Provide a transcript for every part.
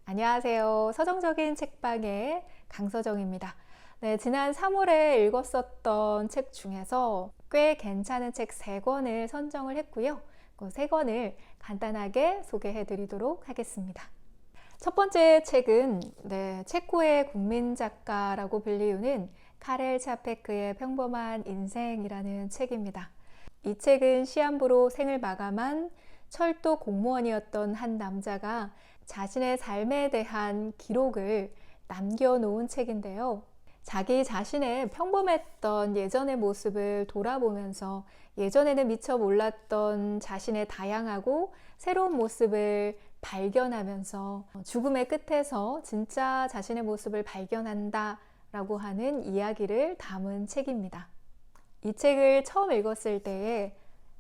안녕하세요. 서정적인 책방의 강서정입니다. 네, 지난 3월에 읽었었던 책 중에서 꽤 괜찮은 책 3권을 선정을 했고요. 그 3권을 간단하게 소개해 드리도록 하겠습니다. 첫 번째 책은 체코의 국민 작가라고 불리우는 카렐 차페크의 평범한 인생이라는 책입니다. 이 책은 시한부로 생을 마감한 철도 공무원이었던 한 남자가 자신의 삶에 대한 기록을 남겨놓은 책인데요. 자기 자신의 평범했던 예전의 모습을 돌아보면서 예전에는 미처 몰랐던 자신의 다양하고 새로운 모습을 발견하면서 죽음의 끝에서 진짜 자신의 모습을 발견한다 라고 하는 이야기를 담은 책입니다. 이 책을 처음 읽었을 때에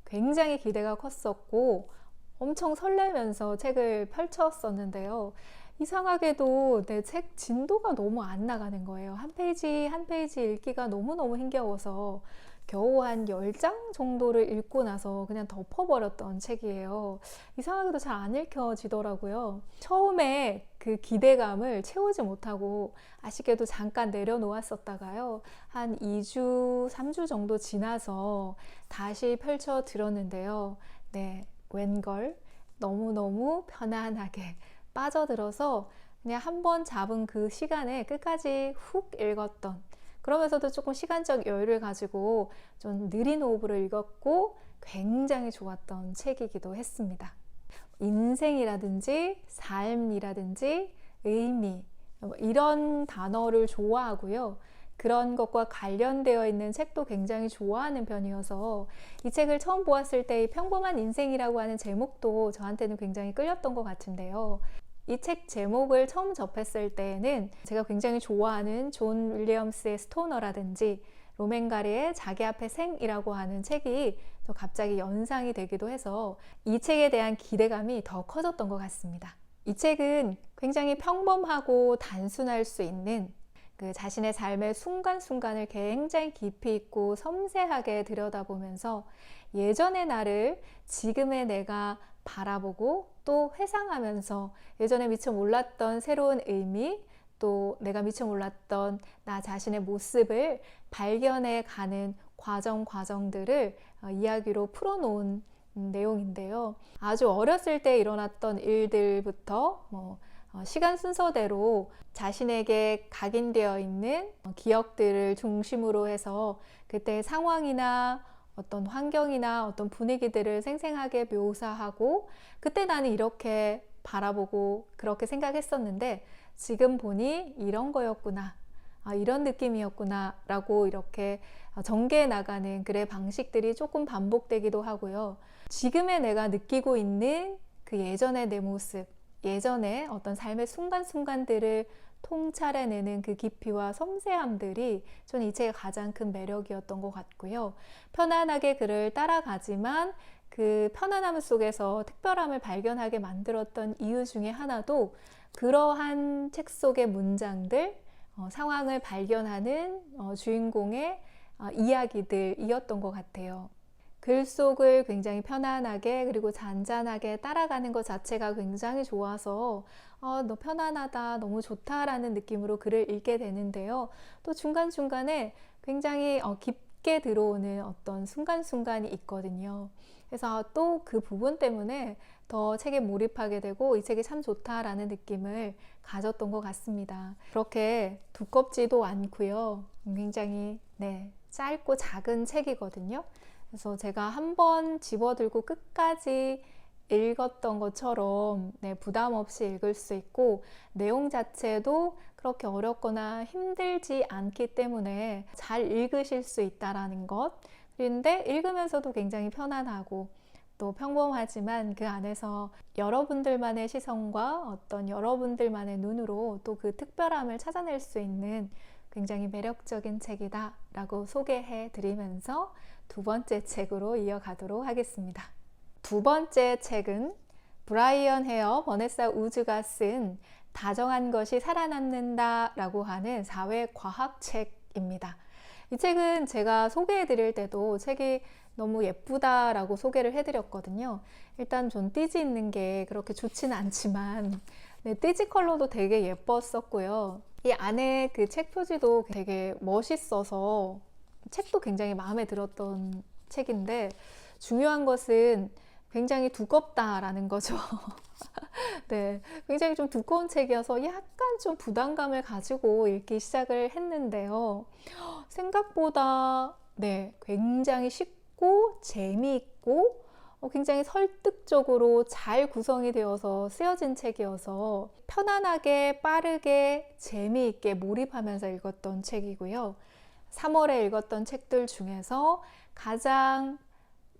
굉장히 기대가 컸었고 엄청 설레면서 책을 펼쳤었는데요. 이상하게도 내 책 진도가 너무 안 나가는 거예요. 한 페이지 한 페이지 읽기가 너무너무 힘겨워서 겨우 한 10장 정도를 읽고 나서 그냥 덮어버렸던 책이에요. 이상하게도 잘 안 읽혀지더라고요. 처음에 그 기대감을 채우지 못하고 아쉽게도 잠깐 내려놓았었다가요. 한 2주, 3주 정도 지나서 다시 펼쳐 들었는데요. 웬걸 너무너무 편안하게 빠져들어서 그냥 한번 잡은 그 시간에 끝까지 훅 읽었던, 그러면서도 조금 시간적 여유를 가지고 좀 느린 호흡으로 읽었고 굉장히 좋았던 책이기도 했습니다. 인생이라든지 삶이라든지 의미, 이런 단어를 좋아하고요. 그런 것과 관련되어 있는 책도 굉장히 좋아하는 편이어서 이 책을 처음 보았을 때 이 평범한 인생이라고 하는 제목도 저한테는 굉장히 끌렸던 것 같은데요. 이 책 제목을 처음 접했을 때에는 제가 굉장히 좋아하는 존 윌리엄스의 스토너라든지 로맨 가리의 자기 앞에 생이라고 하는 책이 또 갑자기 연상이 되기도 해서 이 책에 대한 기대감이 더 커졌던 것 같습니다. 이 책은 굉장히 평범하고 단순할 수 있는 그 자신의 삶의 순간순간을 굉장히 깊이 있고 섬세하게 들여다보면서 예전의 나를 지금의 내가 바라보고 또 회상하면서 예전에 미처 몰랐던 새로운 의미, 또 내가 미처 몰랐던 나 자신의 모습을 발견해 가는 과정들을 이야기로 풀어놓은 내용인데요. 아주 어렸을 때 일어났던 일들부터 시간 순서대로 자신에게 각인되어 있는 기억들을 중심으로 해서 그때의 상황이나 어떤 환경이나 어떤 분위기들을 생생하게 묘사하고, 그때 나는 이렇게 바라보고 그렇게 생각했었는데 지금 보니 이런 거였구나, 이런 느낌이었구나 라고 이렇게 전개해 나가는 글의 방식들이 조금 반복되기도 하고요. 지금의 내가 느끼고 있는 그 예전의 내 모습, 예전에 어떤 삶의 순간순간들을 통찰해내는 그 깊이와 섬세함들이 저는 이 책의 가장 큰 매력이었던 것 같고요. 편안하게 글을 따라가지만 그 편안함 속에서 특별함을 발견하게 만들었던 이유 중에 하나도 그러한 책 속의 문장들, 상황을 발견하는 주인공의 이야기들이었던 것 같아요. 글 속을 굉장히 편안하게 그리고 잔잔하게 따라가는 것 자체가 굉장히 좋아서 너 편안하다, 너무 좋다라는 느낌으로 글을 읽게 되는데요. 또 중간중간에 굉장히 깊게 들어오는 어떤 순간순간이 있거든요. 그래서 또 그 부분 때문에 더 책에 몰입하게 되고 이 책이 참 좋다라는 느낌을 가졌던 것 같습니다. 그렇게 두껍지도 않고요. 굉장히 짧고 작은 책이거든요. 그래서 제가 한번 집어들고 끝까지 읽었던 것처럼 부담 없이 읽을 수 있고, 내용 자체도 그렇게 어렵거나 힘들지 않기 때문에 잘 읽으실 수 있다는 것. 그런데 읽으면서도 굉장히 편안하고 또 평범하지만 그 안에서 여러분들만의 시선과 어떤 여러분들만의 눈으로 또 그 특별함을 찾아낼 수 있는 굉장히 매력적인 책이다 라고 소개해 드리면서 두 번째 책으로 이어가도록 하겠습니다. 두 번째 책은 브라이언 헤어 버네사 우즈가 쓴 다정한 것이 살아남는다 라고 하는 사회과학책입니다. 이 책은 제가 소개해 드릴 때도 책이 너무 예쁘다라고 소개를 해드렸거든요. 일단 좀 띠지 있는 게 그렇게 좋지는 않지만 네, 띠지 컬러도 되게 예뻤었고요. 이 안에 그 책 표지도 되게 멋있어서 책도 굉장히 마음에 들었던 책인데, 중요한 것은 굉장히 두껍다라는 거죠. 네, 굉장히 좀 두꺼운 책이어서 약간 좀 부담감을 가지고 읽기 시작을 했는데요. 생각보다 네, 굉장히 쉽고 재미있고 굉장히 설득적으로 잘 구성이 되어서 쓰여진 책이어서 편안하게 빠르게 재미있게 몰입하면서 읽었던 책이고요. 3월에 읽었던 책들 중에서 가장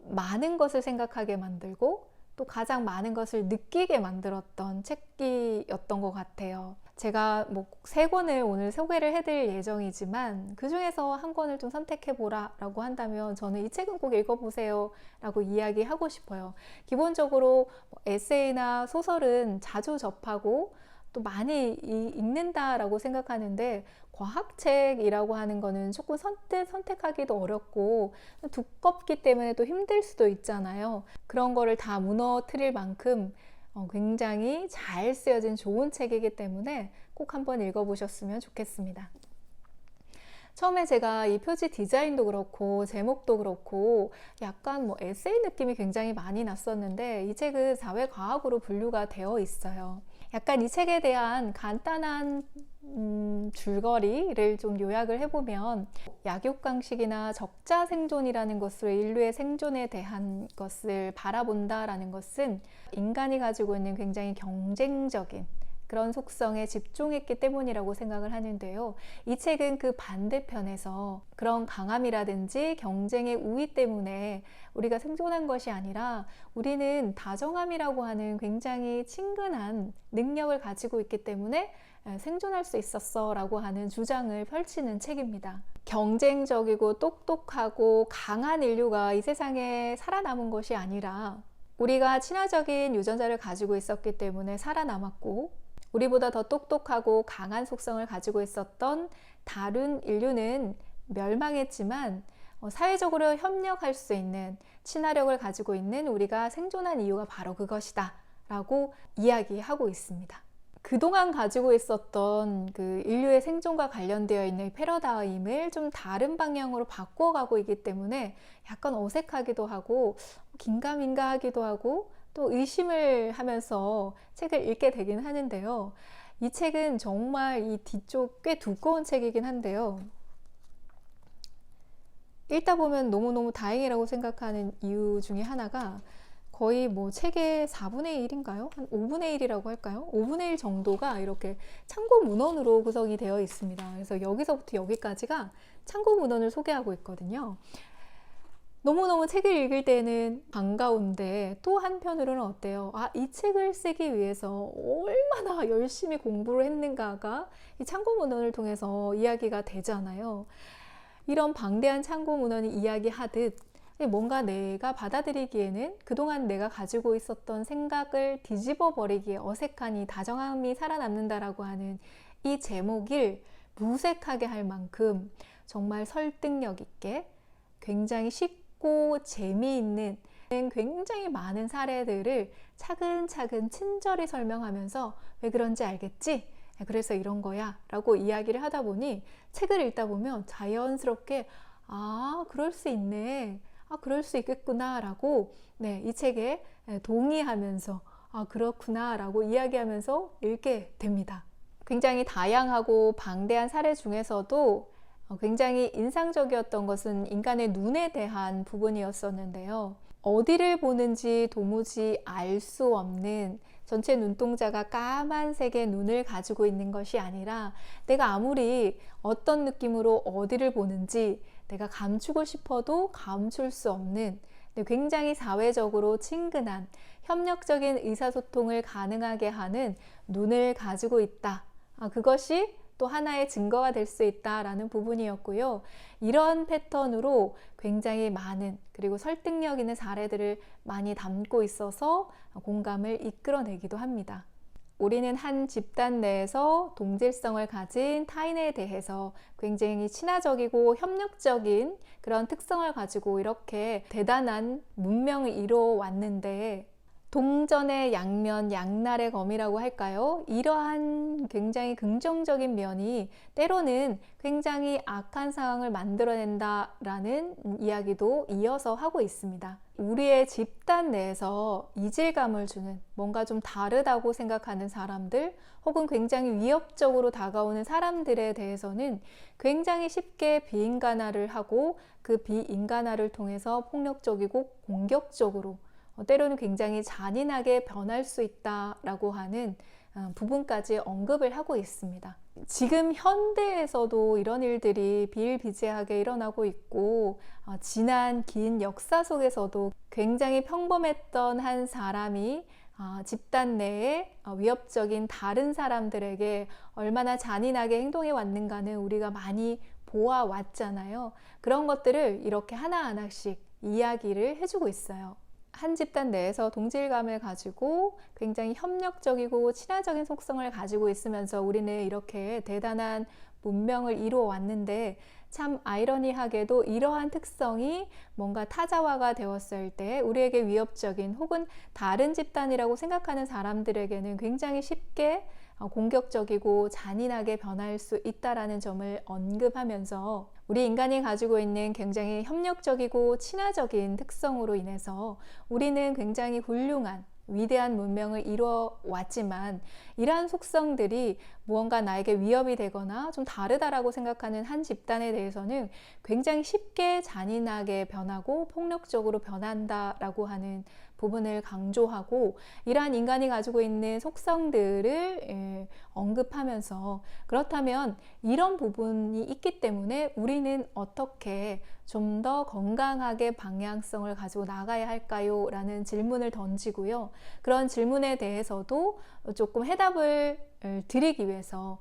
많은 것을 생각하게 만들고 또 가장 많은 것을 느끼게 만들었던 책이었던 것 같아요. 제가 뭐 3권을 오늘 소개를 해드릴 예정이지만 그 중에서 한 권을 좀 선택해 보라 라고 한다면 저는 이 책은 꼭 읽어보세요 라고 이야기하고 싶어요. 기본적으로 에세이나 소설은 자주 접하고 또 많이 읽는다라고 생각하는데, 과학책이라고 하는 거는 조금 선택하기도 어렵고 두껍기 때문에 또 힘들 수도 있잖아요. 그런 거를 다 무너뜨릴 만큼 굉장히 잘 쓰여진 좋은 책이기 때문에 꼭 한번 읽어보셨으면 좋겠습니다. 처음에 제가 이 표지 디자인도 그렇고 제목도 그렇고 약간 뭐 에세이 느낌이 굉장히 많이 났었는데, 이 책은 사회과학으로 분류가 되어 있어요. 약간 이 책에 대한 간단한 줄거리를 좀 요약을 해보면, 약육강식이나 적자 생존이라는 것으로 인류의 생존에 대한 것을 바라본다라는 것은 인간이 가지고 있는 굉장히 경쟁적인 그런 속성에 집중했기 때문이라고 생각을 하는데요. 이 책은 그 반대편에서 그런 강함이라든지 경쟁의 우위 때문에 우리가 생존한 것이 아니라 우리는 다정함이라고 하는 굉장히 친근한 능력을 가지고 있기 때문에 생존할 수 있었어 라고 하는 주장을 펼치는 책입니다. 경쟁적이고 똑똑하고 강한 인류가 이 세상에 살아남은 것이 아니라 우리가 친화적인 유전자를 가지고 있었기 때문에 살아남았고, 우리보다 더 똑똑하고 강한 속성을 가지고 있었던 다른 인류는 멸망했지만 사회적으로 협력할 수 있는 친화력을 가지고 있는 우리가 생존한 이유가 바로 그것이다 라고 이야기하고 있습니다. 그동안 가지고 있었던 그 인류의 생존과 관련되어 있는 패러다임을 좀 다른 방향으로 바꿔가고 있기 때문에 약간 어색하기도 하고 긴가민가 하기도 하고 또 의심을 하면서 책을 읽게 되긴 하는데요. 이 책은 정말 이 뒤쪽 꽤 두꺼운 책이긴 한데요. 읽다 보면 너무너무 다행이라고 생각하는 이유 중에 하나가, 거의 뭐 책의 4분의 1인가요? 한 5분의 1이라고 할까요? 5분의 1 정도가 이렇게 참고 문헌으로 구성이 되어 있습니다. 그래서 여기서부터 여기까지가 참고 문헌을 소개하고 있거든요. 너무너무 책을 읽을 때는 반가운데 또 한편으로는 어때요? 이 책을 쓰기 위해서 얼마나 열심히 공부를 했는가가 이 참고 문헌을 통해서 이야기가 되잖아요. 이런 방대한 참고 문헌이 이야기하듯 뭔가 내가 받아들이기에는 그동안 내가 가지고 있었던 생각을 뒤집어 버리기에 어색한 이 다정함이 살아남는다라고 하는 이 제목을 무색하게 할 만큼 정말 설득력 있게 굉장히 쉽고 재미있는 굉장히 많은 사례들을 차근차근 친절히 설명하면서 왜 그런지 알겠지? 그래서 이런 거야 라고 이야기를 하다 보니 책을 읽다 보면 자연스럽게 그럴 수 있네, 그럴 수 있겠구나 라고 이 책에 동의하면서 그렇구나 라고 이야기하면서 읽게 됩니다. 굉장히 다양하고 방대한 사례 중에서도 굉장히 인상적이었던 것은 인간의 눈에 대한 부분이었었는데요. 어디를 보는지 도무지 알 수 없는 전체 눈동자가 까만색의 눈을 가지고 있는 것이 아니라, 내가 아무리 어떤 느낌으로 어디를 보는지 내가 감추고 싶어도 감출 수 없는 굉장히 사회적으로 친근한 협력적인 의사소통을 가능하게 하는 눈을 가지고 있다. 그것이 또 하나의 증거가 될 수 있다라는 부분이었고요. 이런 패턴으로 굉장히 많은 그리고 설득력 있는 사례들을 많이 담고 있어서 공감을 이끌어내기도 합니다. 우리는 한 집단 내에서 동질성을 가진 타인에 대해서 굉장히 친화적이고 협력적인 그런 특성을 가지고 이렇게 대단한 문명을 이루어 왔는데, 동전의 양면, 양날의 검이라고 할까요? 이러한 굉장히 긍정적인 면이 때로는 굉장히 악한 상황을 만들어낸다라는 이야기도 이어서 하고 있습니다. 우리의 집단 내에서 이질감을 주는, 뭔가 좀 다르다고 생각하는 사람들, 혹은 굉장히 위협적으로 다가오는 사람들에 대해서는 굉장히 쉽게 비인간화를 하고, 그 비인간화를 통해서 폭력적이고 공격적으로, 때로는 굉장히 잔인하게 변할 수 있다라고 하는 부분까지 언급을 하고 있습니다. 지금 현대에서도 이런 일들이 비일비재하게 일어나고 있고, 지난 긴 역사 속에서도 굉장히 평범했던 한 사람이 집단 내에 위협적인 다른 사람들에게 얼마나 잔인하게 행동해 왔는가는 우리가 많이 보아왔잖아요. 그런 것들을 이렇게 하나하나씩 이야기를 해주고 있어요. 한 집단 내에서 동질감을 가지고 굉장히 협력적이고 친화적인 속성을 가지고 있으면서 우리는 이렇게 대단한 문명을 이루어 왔는데, 참 아이러니하게도 이러한 특성이 뭔가 타자화가 되었을 때 우리에게 위협적인, 혹은 다른 집단이라고 생각하는 사람들에게는 굉장히 쉽게 공격적이고 잔인하게 변할 수 있다라는 점을 언급하면서, 우리 인간이 가지고 있는 굉장히 협력적이고 친화적인 특성으로 인해서 우리는 굉장히 훌륭한 위대한 문명을 이루어 왔지만, 이러한 속성들이 무언가 나에게 위협이 되거나 좀 다르다라고 생각하는 한 집단에 대해서는 굉장히 쉽게 잔인하게 변하고 폭력적으로 변한다라고 하는 부분을 강조하고, 이러한 인간이 가지고 있는 속성들을 언급하면서, 그렇다면 이런 부분이 있기 때문에 우리는 어떻게 좀 더 건강하게 방향성을 가지고 나가야 할까요? 라는 질문을 던지고요. 그런 질문에 대해서도 조금 해답을 드리기 위해서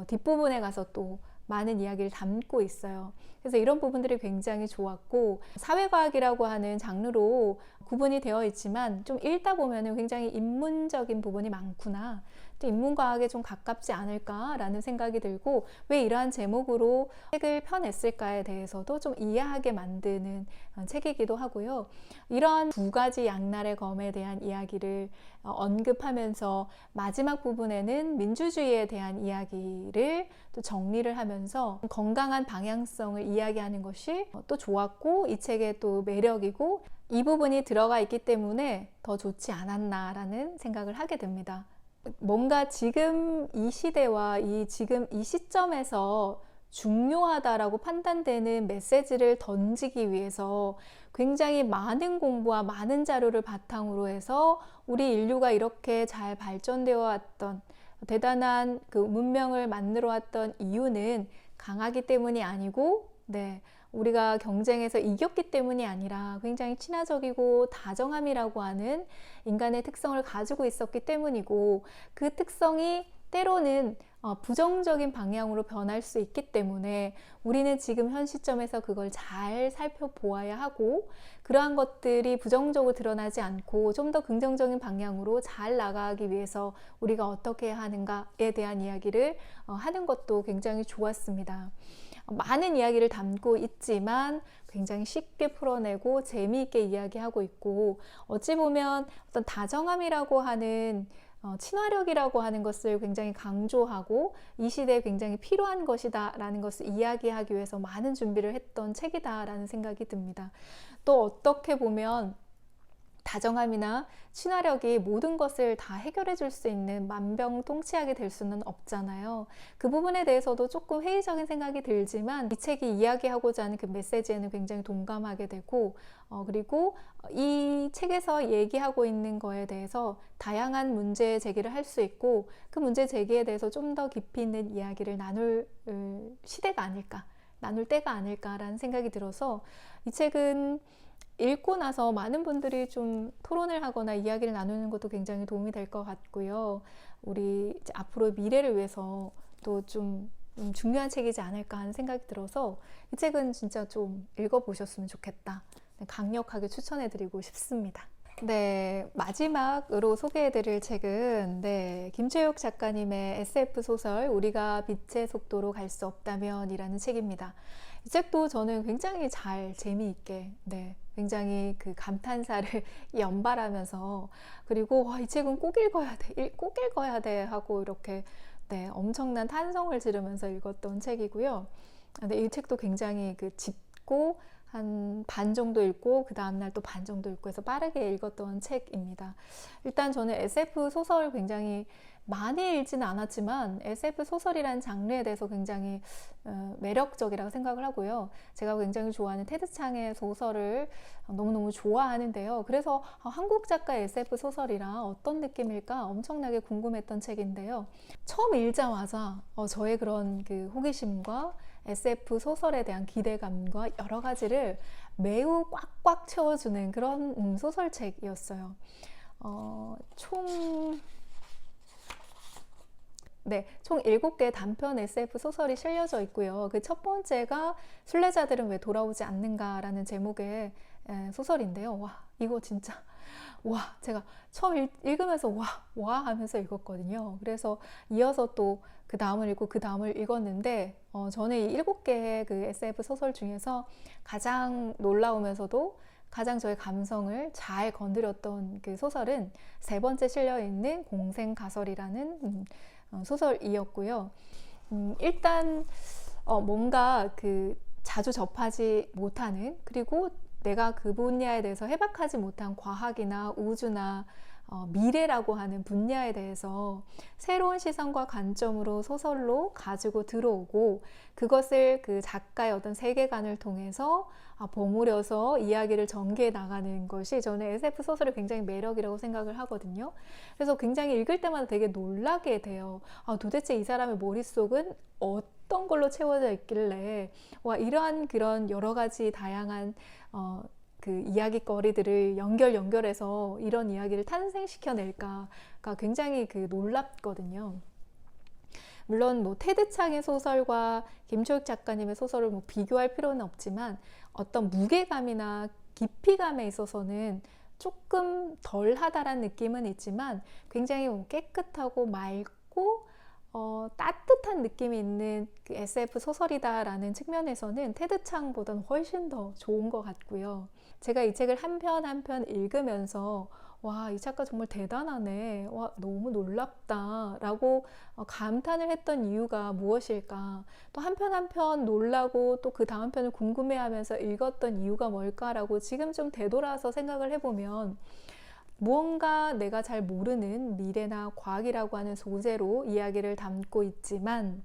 뒷부분에 가서 또 많은 이야기를 담고 있어요. 그래서 이런 부분들이 굉장히 좋았고, 사회과학이라고 하는 장르로 구분이 되어 있지만 좀 읽다 보면 굉장히 인문적인 부분이 많구나, 또 인문과학에 좀 가깝지 않을까라는 생각이 들고, 왜 이러한 제목으로 책을 펴냈을까에 대해서도 좀 이해하게 만드는 책이기도 하고요. 이런 두 가지 양날의 검에 대한 이야기를 언급하면서 마지막 부분에는 민주주의에 대한 이야기를 또 정리를 하면서 건강한 방향성을 이야기하는 것이 또 좋았고, 이 책의 또 매력이고, 이 부분이 들어가 있기 때문에 더 좋지 않았나라는 생각을 하게 됩니다. 뭔가 지금 이 시대와 지금 이 시점에서 중요하다라고 판단되는 메시지를 던지기 위해서 굉장히 많은 공부와 많은 자료를 바탕으로 해서 우리 인류가 이렇게 잘 발전되어 왔던 대단한 그 문명을 만들어 왔던 이유는 강하기 때문이 아니고, 우리가 경쟁에서 이겼기 때문이 아니라 굉장히 친화적이고 다정함이라고 하는 인간의 특성을 가지고 있었기 때문이고, 그 특성이 때로는 부정적인 방향으로 변할 수 있기 때문에 우리는 지금 현 시점에서 그걸 잘 살펴보아야 하고, 그러한 것들이 부정적으로 드러나지 않고 좀 더 긍정적인 방향으로 잘 나가기 위해서 우리가 어떻게 해야 하는가에 대한 이야기를 하는 것도 굉장히 좋았습니다. 많은 이야기를 담고 있지만 굉장히 쉽게 풀어내고 재미있게 이야기하고 있고, 어찌 보면 어떤 다정함이라고 하는 친화력이라고 하는 것을 굉장히 강조하고 이 시대에 굉장히 필요한 것이다 라는 것을 이야기하기 위해서 많은 준비를 했던 책이다 라는 생각이 듭니다. 또 어떻게 보면 다정함이나 친화력이 모든 것을 다 해결해 줄 수 있는 만병통치약이 될 수는 없잖아요. 그 부분에 대해서도 조금 회의적인 생각이 들지만, 이 책이 이야기하고자 하는 그 메시지에는 굉장히 동감하게 되고, 그리고 이 책에서 얘기하고 있는 거에 대해서 다양한 문제 제기를 할 수 있고, 그 문제 제기에 대해서 좀 더 깊이 있는 이야기를 나눌 시대가 아닐까, 나눌 때가 아닐까라는 생각이 들어서, 이 책은 읽고 나서 많은 분들이 좀 토론을 하거나 이야기를 나누는 것도 굉장히 도움이 될 것 같고요. 우리 이제 앞으로 미래를 위해서 또 좀 중요한 책이지 않을까 하는 생각이 들어서 이 책은 진짜 좀 읽어보셨으면 좋겠다, 강력하게 추천해드리고 싶습니다. 마지막으로 소개해드릴 책은 김채욱 작가님의 SF 소설 우리가 빛의 속도로 갈 수 없다면 이라는 책입니다. 이 책도 저는 굉장히 잘 재미있게 굉장히 그 감탄사를 연발하면서, 그리고 이 책은 꼭 읽어야 돼, 꼭 읽어야 돼 하고 이렇게 네, 엄청난 탄성을 지르면서 읽었던 책이고요. 근데 이 책도 굉장히 그 짙고 한 반 정도 읽고 그 다음날 또 반 정도 읽고 해서 빠르게 읽었던 책입니다. 일단 저는 SF 소설 굉장히 많이 읽지는 않았지만 SF 소설이라는 장르에 대해서 굉장히 매력적이라고 생각을 하고요. 제가 굉장히 좋아하는 테드 창의 소설을 너무너무 좋아하는데요. 그래서 한국 작가의 SF 소설이라 어떤 느낌일까 엄청나게 궁금했던 책인데요. 처음 읽자마자 저의 그런 그 호기심과 SF 소설에 대한 기대감과 여러 가지를 매우 꽉꽉 채워주는 그런 소설책이었어요. 총 7개 단편 SF 소설이 실려져 있고요. 그 첫 번째가 순례자들은 왜 돌아오지 않는가라는 제목의 소설인데요. 와, 이거 진짜 제가 처음 읽으면서 와 하면서 읽었거든요. 그래서 이어서 또 그 다음을 읽고 그 다음을 읽었는데 저는 이 7개의 그 SF 소설 중에서 가장 놀라우면서도 가장 저의 감성을 잘 건드렸던 그 소설은 세 번째 실려있는 공생가설이라는 소설이었고요. 일단 뭔가 그 자주 접하지 못하는, 그리고 내가 그 분야에 대해서 해박하지 못한 과학이나 우주나 미래라고 하는 분야에 대해서 새로운 시선과 관점으로 소설로 가지고 들어오고, 그것을 그 작가의 어떤 세계관을 통해서 버무려서 이야기를 전개해 나가는 것이 저는 SF 소설의 굉장히 매력이라고 생각을 하거든요. 그래서 굉장히 읽을 때마다 되게 놀라게 돼요. 도대체 이 사람의 머릿속은 어떤 걸로 채워져 있길래 이러한 그런 여러 가지 다양한 그 이야기거리들을 연결해서 이런 이야기를 탄생시켜낼까가 굉장히 그 놀랍거든요. 물론 뭐 테드 창의 소설과 김초익 작가님의 소설을 뭐 비교할 필요는 없지만 어떤 무게감이나 깊이감에 있어서는 조금 덜하다라는 느낌은 있지만 굉장히 깨끗하고 맑고 따뜻한 느낌이 있는 그 SF 소설이다라는 측면에서는 테드 창보다는 훨씬 더 좋은 것 같고요. 제가 이 책을 한 편 한 편 읽으면서 이 작가 정말 대단하네, 너무 놀랍다 라고 감탄을 했던 이유가 무엇일까, 또 한 편 한 편 놀라고 또 그 다음 편을 궁금해하면서 읽었던 이유가 뭘까라고 지금 좀 되돌아서 생각을 해보면, 무언가 내가 잘 모르는 미래나 과학이라고 하는 소재로 이야기를 담고 있지만,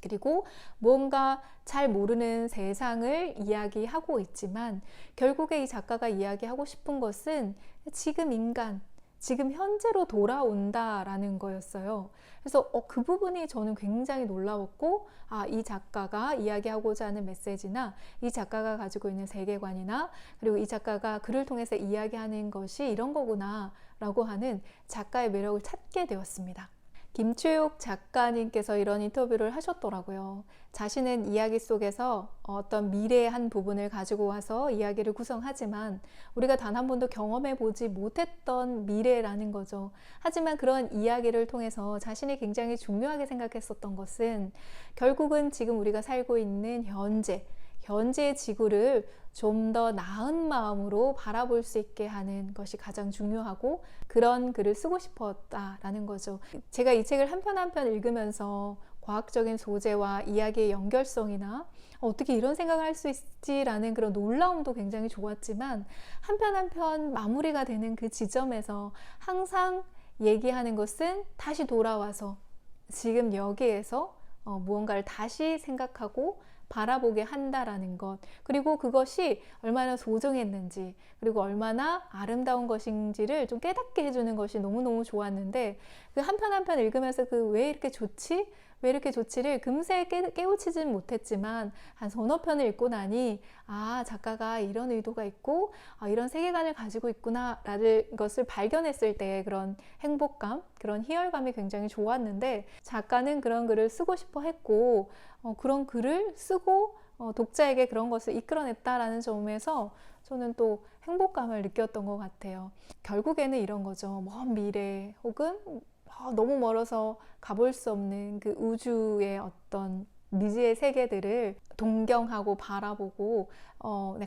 그리고 뭔가 잘 모르는 세상을 이야기하고 있지만, 결국에 이 작가가 이야기하고 싶은 것은 지금 인간, 지금 현재로 돌아온다라는 거였어요. 그래서 그 부분이 저는 굉장히 놀라웠고, 이 작가가 이야기하고자 하는 메시지나 이 작가가 가지고 있는 세계관이나, 그리고 이 작가가 글을 통해서 이야기하는 것이 이런 거구나 라고 하는 작가의 매력을 찾게 되었습니다. 김초익 작가님께서 이런 인터뷰를 하셨더라고요. 자신은 이야기 속에서 어떤 미래의 한 부분을 가지고 와서 이야기를 구성하지만 우리가 단 한 번도 경험해 보지 못했던 미래라는 거죠. 하지만 그런 이야기를 통해서 자신이 굉장히 중요하게 생각했었던 것은 결국은 지금 우리가 살고 있는 현재의 지구를 좀 더 나은 마음으로 바라볼 수 있게 하는 것이 가장 중요하고, 그런 글을 쓰고 싶었다라는 거죠. 제가 이 책을 한 편 한 편 읽으면서 과학적인 소재와 이야기의 연결성이나 어떻게 이런 생각을 할 수 있지라는 그런 놀라움도 굉장히 좋았지만, 한 편 한 편 마무리가 되는 그 지점에서 항상 얘기하는 것은 다시 돌아와서 지금 여기에서 무언가를 다시 생각하고 바라보게 한다라는 것, 그리고 그것이 얼마나 소중했는지, 그리고 얼마나 아름다운 것인지를 좀 깨닫게 해주는 것이 너무너무 좋았는데, 그 한 편 한 편 읽으면서 그 왜 이렇게 좋지? 왜 이렇게 좋지를 금세 깨우치진 못했지만 한 서너 편을 읽고 나니 작가가 이런 의도가 있고 이런 세계관을 가지고 있구나 라는 것을 발견했을 때 그런 행복감, 그런 희열감이 굉장히 좋았는데, 작가는 그런 글을 쓰고 싶어 했고 그런 글을 쓰고 독자에게 그런 것을 이끌어냈다라는 점에서 저는 또 행복감을 느꼈던 것 같아요. 결국에는 이런 거죠. 먼 미래 혹은 너무 멀어서 가볼 수 없는 그 우주의 어떤 미지의 세계들을 동경하고 바라보고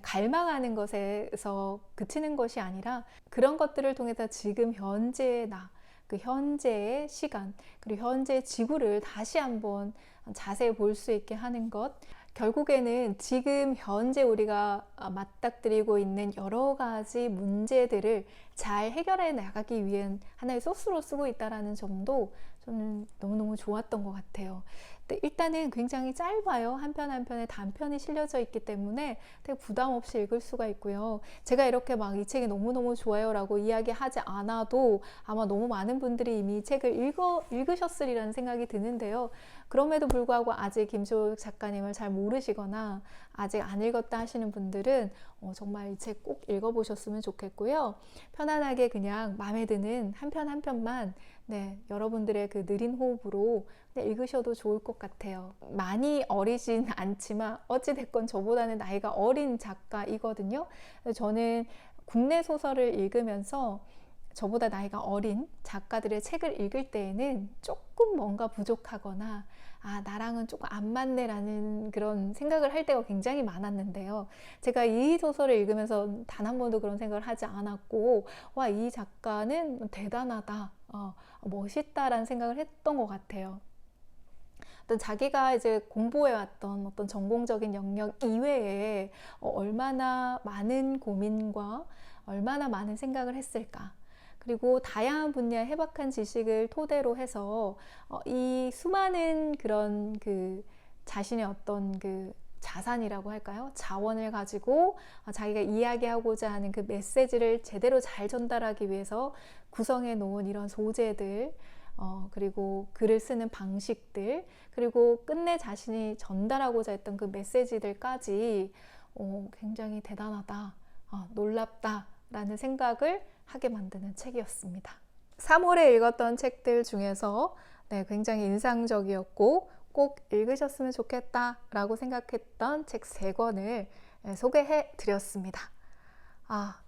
갈망하는 것에서 그치는 것이 아니라 그런 것들을 통해서 지금 현재의 나, 그 현재의 시간, 그리고 현재의 지구를 다시 한번 자세히 볼 수 있게 하는 것. 결국에는 지금 현재 우리가 맞닥뜨리고 있는 여러 가지 문제들을 잘 해결해 나가기 위한 하나의 소스로 쓰고 있다는 점도 저는 너무너무 좋았던 것 같아요. 근데 일단은 굉장히 짧아요. 한 편 한 편에 단편이 실려져 있기 때문에 되게 부담 없이 읽을 수가 있고요. 제가 이렇게 막 이 책이 너무너무 좋아요 라고 이야기하지 않아도 아마 너무 많은 분들이 이미 이 책을 읽으셨으리라는 생각이 드는데요. 그럼에도 불구하고 아직 김시옥 작가님을 잘 모르시거나 아직 안 읽었다 하시는 분들은 정말 이 책 꼭 읽어보셨으면 좋겠고요. 편안하게 그냥 마음에 드는 한 편 한 편만 여러분들의 그 느린 호흡으로 읽으셔도 좋을 것 같아요. 많이 어리진 않지만 어찌됐건 저보다는 나이가 어린 작가이거든요. 저는 국내 소설을 읽으면서 저보다 나이가 어린 작가들의 책을 읽을 때에는 조금 뭔가 부족하거나 나랑은 조금 안 맞네 라는 그런 생각을 할 때가 굉장히 많았는데요. 제가 이 소설을 읽으면서 단 한 번도 그런 생각을 하지 않았고 이 작가는 대단하다, 멋있다라는 생각을 했던 것 같아요. 어떤 자기가 이제 공부해왔던 어떤 전공적인 영역 이외에 얼마나 많은 고민과 얼마나 많은 생각을 했을까. 그리고 다양한 분야의 해박한 지식을 토대로 해서 이 수많은 그런 그 자신의 어떤 그 자산이라고 할까요? 자원을 가지고 자기가 이야기하고자 하는 그 메시지를 제대로 잘 전달하기 위해서 구성해 놓은 이런 소재들, 그리고 글을 쓰는 방식들, 그리고 끝내 자신이 전달하고자 했던 그 메시지들까지 굉장히 대단하다, 놀랍다 라는 생각을 하게 만드는 책이었습니다. 3월에 읽었던 책들 중에서 굉장히 인상적이었고 꼭 읽으셨으면 좋겠다 라고 생각했던 책 3권을 소개해 드렸습니다.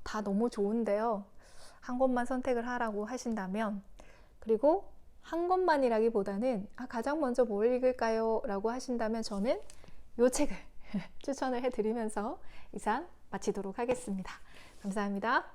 다 너무 좋은데요. 한 권만 선택을 하라고 하신다면, 그리고 한 권만이라기보다는 가장 먼저 뭘 읽을까요? 라고 하신다면 저는 이 책을 추천을 해드리면서 이상 마치도록 하겠습니다. 감사합니다.